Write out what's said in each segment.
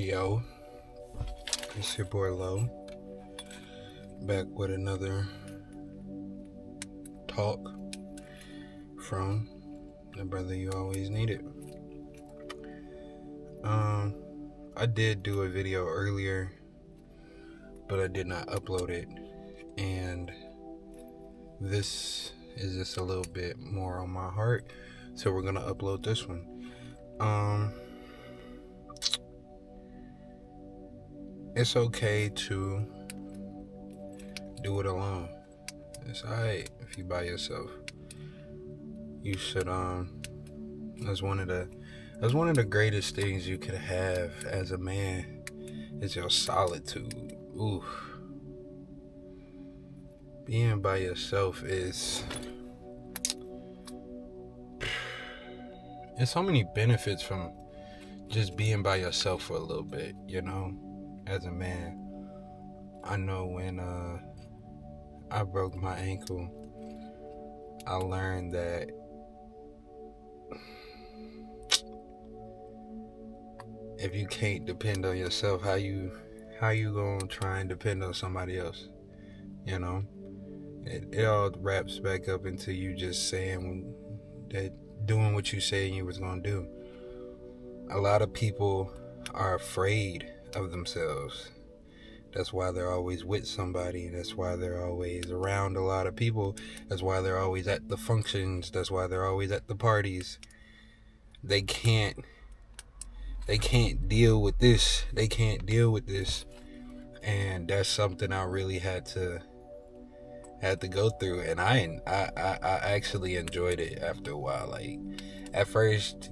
Yo, it's your boy Lo, back with another talk from the brother you always needed. I did do a video earlier, but I did not upload it, and this is just a little bit more on my heart, so we're gonna upload this one. It's okay to do it alone. It's alright if you by yourself. You should that's one of the greatest things you could have as a man is your solitude. Ooh. Being by yourself there's so many benefits from just being by yourself for a little bit, as a man. I know when I broke my ankle, I learned that if you can't depend on yourself, how you gonna try and depend on somebody else? It all wraps back up into you just saying that, doing what you said you was gonna do. A lot of people are afraid of themselves. That's why they're always with somebody. That's why they're always around a lot of people. That's why they're always at the functions. That's why they're always at the parties. They can't deal with this. They can't deal with this. And that's something I really had to go through. And I actually enjoyed it after a while. Like, at first,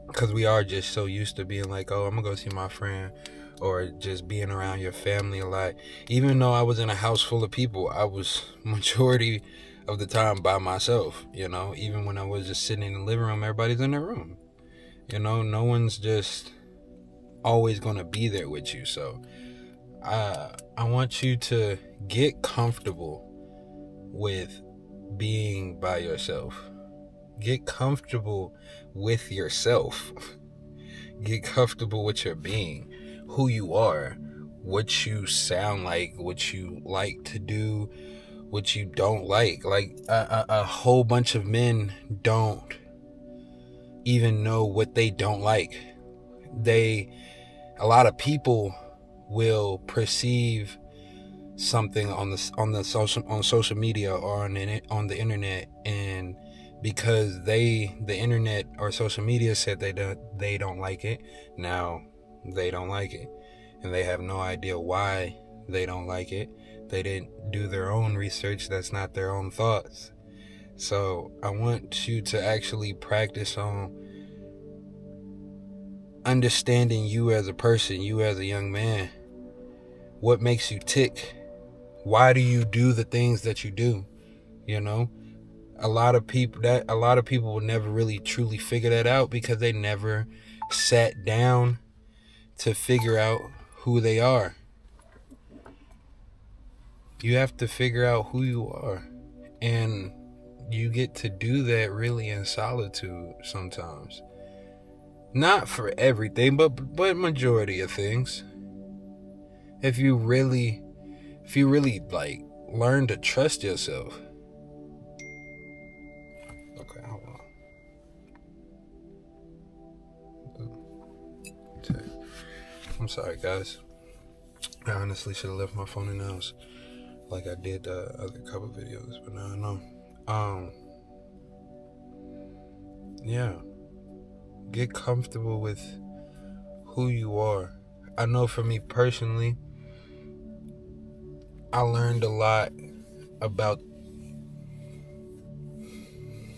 because we are just so used to being like, oh, I'm going to go see my friend, or just being around your family a lot. Even though I was in a house full of people, I was majority of the time by myself, Even when I was just sitting in the living room, everybody's in their room. No one's just always going to be there with you. So I want you to get comfortable with being by yourself. Get comfortable with yourself. Get comfortable with your being, who you are, what you sound like, what you like to do, what you don't like. Like a whole bunch of men don't even know what they don't like. A lot of people will perceive something on social media or on the internet, and because the internet or social media said they don't like it, now they don't like it, and they have no idea why they don't like it. They didn't do their own research. That's not their own thoughts. So I want you to actually practice on understanding you as a person, you as a young man. What makes you tick? Why do you do the things that you do? A lot of people will never really truly figure that out because they never sat down to figure out who they are. You have to figure out who you are, and you get to do that really in solitude sometimes. Not for everything, but majority of things. If you really like learn to trust yourself. Okay, hold on. I'm sorry, guys. I honestly should have left my phone in the house like I did the other couple videos, but now I know. Yeah. Get comfortable with who you are. I know for me personally, I learned a lot about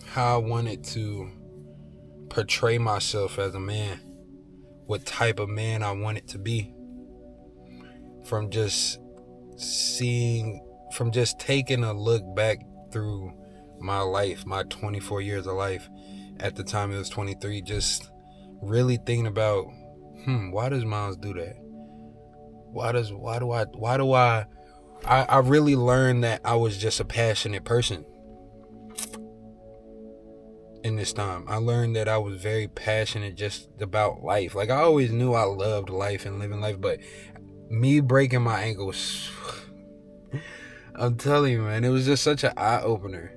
how I wanted to portray myself as a man, what type of man I wanted to be, from just taking a look back through my life, my 24 years of life. At the time it was 23, just really thinking about, why does Miles do that? I really learned that I was just a passionate person. in this time. I learned that I was very passionate just about life. Like, I always knew I loved life and living life, but me breaking my ankles, I'm telling you, man, it was just such an eye opener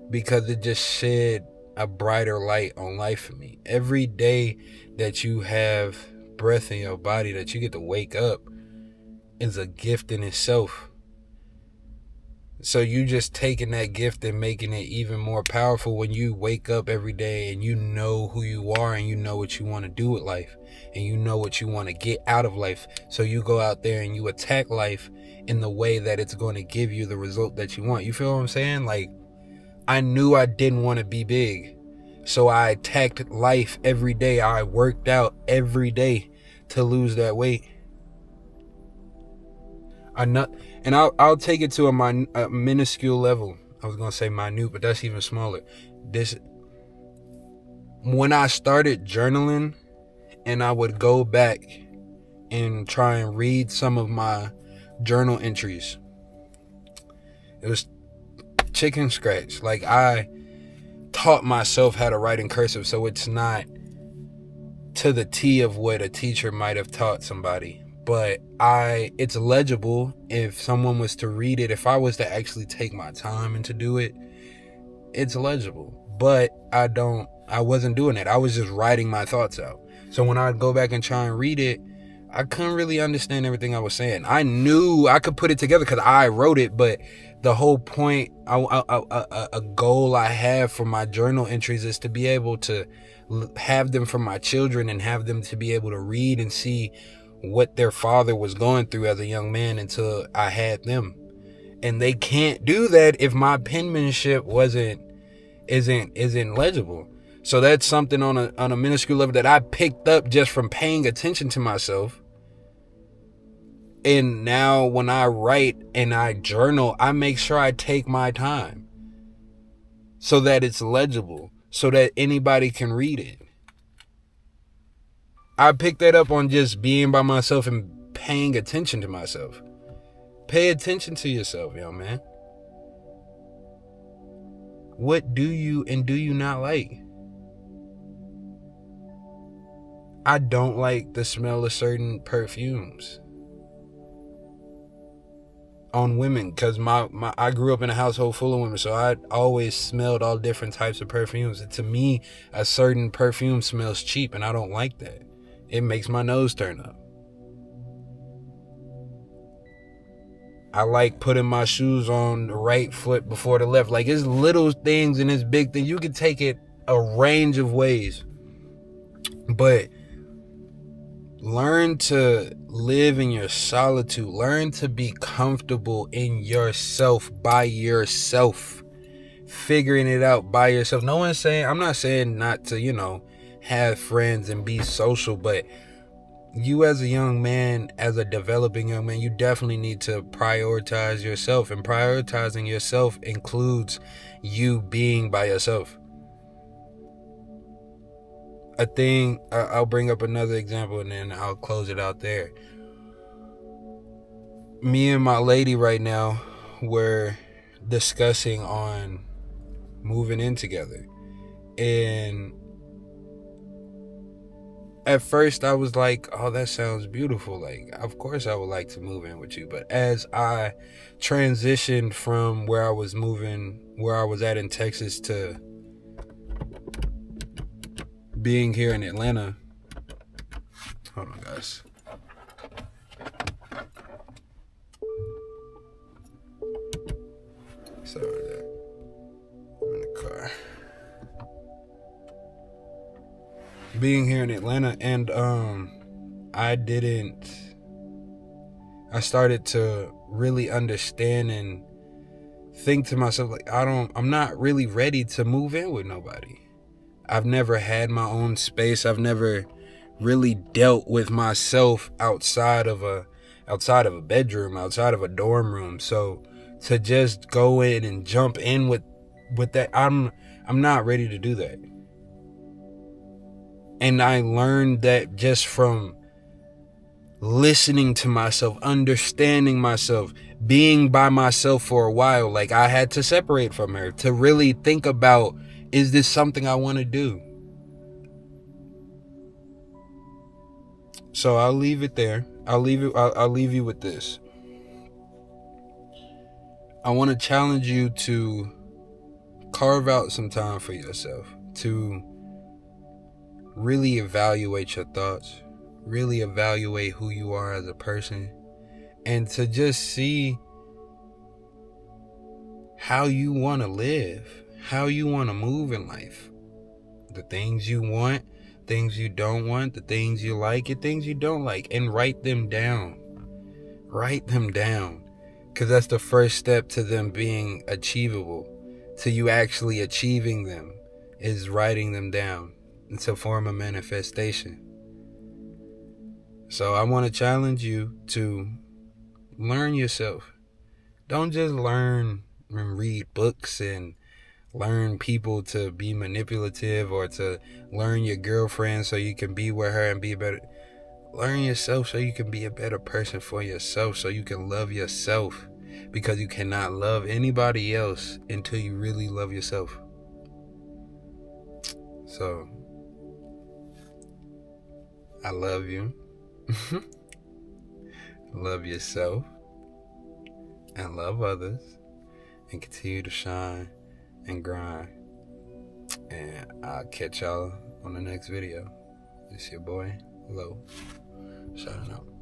because it just shed a brighter light on life for me. Every day that you have breath in your body, that you get to wake up, is a gift in itself. So you just taking that gift and making it even more powerful when you wake up every day and you know who you are and you know what you want to do with life and you know what you want to get out of life. So you go out there and you attack life in the way that it's going to give you the result that you want. You feel what I'm saying? Like, I knew I didn't want to be big. So I attacked life every day. I worked out every day to lose that weight. I'll take it to a minuscule level. I was gonna say minute, but that's even smaller. When I started journaling, and I would go back and try and read some of my journal entries, it was chicken scratch. Like, I taught myself how to write in cursive, so it's not to the T of what a teacher might have taught somebody. But it's legible if someone was to read it. If I was to actually take my time and to do it, it's legible. But I wasn't doing it. I was just writing my thoughts out. So when I'd go back and try and read it, I couldn't really understand everything I was saying. I knew I could put it together because I wrote it, but the whole point, a goal I have for my journal entries is to be able to have them for my children and have them to be able to read and see what their father was going through as a young man until I had them. And they can't do that if my penmanship isn't legible. So that's something on a minuscule level that I picked up just from paying attention to myself. And now when I write and I journal, I make sure I take my time so that it's legible, so that anybody can read it. I picked that up on just being by myself and paying attention to myself. Pay attention to yourself, young man. What do you and do you not like? I don't like the smell of certain perfumes on women because I grew up in a household full of women, so I always smelled all different types of perfumes. And to me, a certain perfume smells cheap, and I don't like that. It makes my nose turn up. I like putting my shoes on the right foot before the left. Like, it's little things and it's big things. You can take it a range of ways. But learn to live in your solitude. Learn to be comfortable in yourself, by yourself. Figuring it out by yourself. I'm not saying not to, have friends and be social, but you as a young man, as a developing young man, you definitely need to prioritize yourself. And prioritizing yourself includes you being by yourself. I'll bring up another example and then I'll close it out there. Me and my lady right now, we're discussing on moving in together. And at first I was like, oh, that sounds beautiful. Like, of course I would like to move in with you. But as I transitioned from where I was at in Texas to being here in Atlanta. Hold on, guys. Sorry about that. I'm in the car. Being here in Atlanta, and I started to really understand and think to myself, like, I'm not really ready to move in with nobody. I've never had my own space. I've never really dealt with myself outside of a bedroom, outside of a dorm room. So to just go in and jump in with that, I'm not ready to do that. And I learned that just from listening to myself, understanding myself, being by myself for a while. Like, I had to separate from her to really think about Is this something I want to do? So I'll leave it there. I'll leave you with this. I want to challenge you to carve out some time for yourself to really evaluate your thoughts, really evaluate who you are as a person, and to just see how you want to live, how you want to move in life. The things you want, things you don't want, the things you like, and things you don't like, and write them down. Write them down, because that's the first step to them being achievable, to you actually achieving them, is writing them down. It's a form of manifestation. So I want to challenge you to learn yourself. Don't just learn and read books and learn people to be manipulative, or to learn your girlfriend so you can be with her and be better. Learn yourself so you can be a better person for yourself, so you can love yourself, because you cannot love anybody else until you really love yourself. So I love you. Love yourself and love others, and continue to shine and grind. And I'll catch y'all on the next video. It's your boy Lo, shouting out.